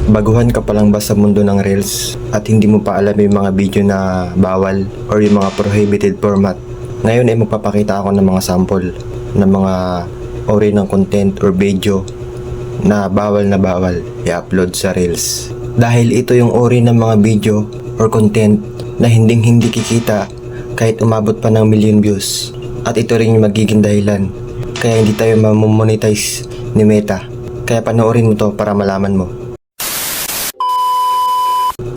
Baguhan ka pa lang ba sa mundo ng Reels at hindi mo pa alam yung mga video na bawal or yung mga prohibited format? Ngayon ay magpapakita ako ng mga sample ng mga uri ng content or video na bawal i-upload sa Reels. Dahil ito yung uri ng mga video or content na hindi kikita kahit umabot pa ng million views. At ito rin yung magiging dahilan kaya hindi tayo mamonetize ni Meta. Kaya panoorin mo to para malaman mo.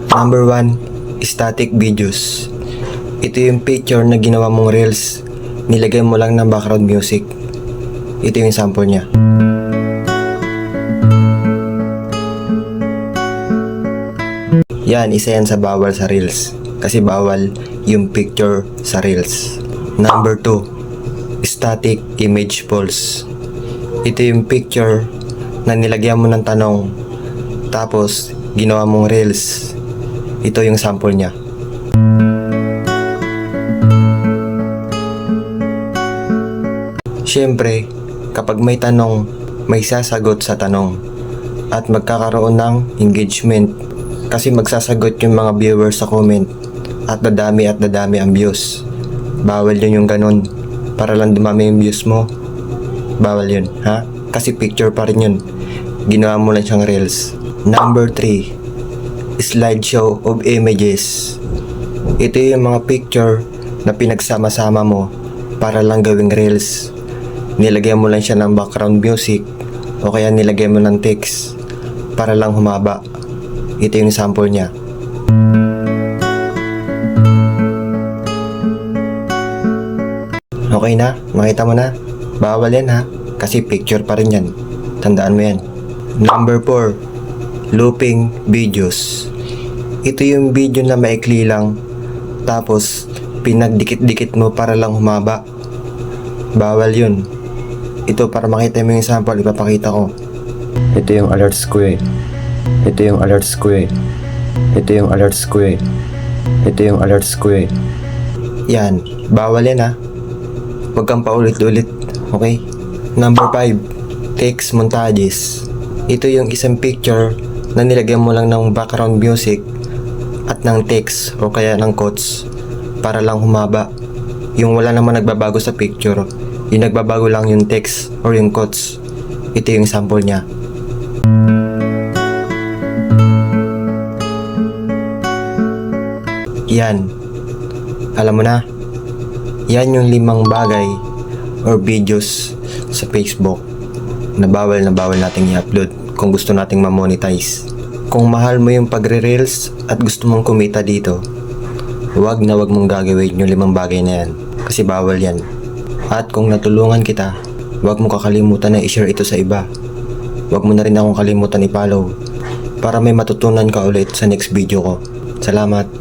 Number 1, static videos. Ito yung picture na ginawa mong Reels. Nilagay mo lang ng background music. Ito yung sample niya. Yan, isa yan sa bawal sa Reels. Kasi bawal yung picture sa Reels. Number 2, static image polls. Ito yung picture na nilagyan mo ng tanong. Tapos, ginawa mong Reels. Ito yung sample niya. Siyempre, kapag may tanong, may sasagot sa tanong at magkakaroon ng engagement kasi magsasagot yung mga viewers sa comment at dadami ang views. Bawal yun yung ganun para lang dumami yung views mo. Bawal yun, ha? Kasi picture pa rin yun. Ginawa mo lang siyang Reels. Number 3, slideshow of images. Ito yung mga picture na pinagsama-sama mo para lang gawing Reels. Nilagyan mo lang siya ng background music o kaya nilagyan mo ng text para lang humaba. Ito yung sample niya. Okay na? Makita mo na? Bawal yan ha? Kasi picture pa rin yan. Tandaan mo yan. Number 4, looping videos. Ito yung video na maikli lang tapos pinagdikit-dikit mo para lang humaba. Bawal yun. Ito para makita mo yung sample, ipapakita ko. Ito yung alerts ko eh. Ito yung alerts ko eh. Ito yung alerts ko eh. Ito yung alerts ko eh. Yan, bawal yan ha. Huwag kang paulit-ulit, okay? Number 5, text montages. Ito yung isang picture na nilagyan mo lang ng background music at ng text o kaya ng quotes para lang humaba. Yung wala naman nagbabago sa picture, yung nagbabago lang yung text or yung quotes. Ito yung sample niya. Yan. Alam mo na, yan yung 5 bagay or videos sa Facebook na bawal nating i-upload kung gusto nating ma-monetize. Kung mahal mo yung pagre-reels at gusto mong kumita dito, wag mong gagawin yung 5 bagay na yan kasi bawal yan. At kung natulungan kita, wag mo kakalimutan na i-share ito sa iba. Wag mo na rin akong kalimutan i-follow para may matutunan ka ulit sa next video ko. Salamat!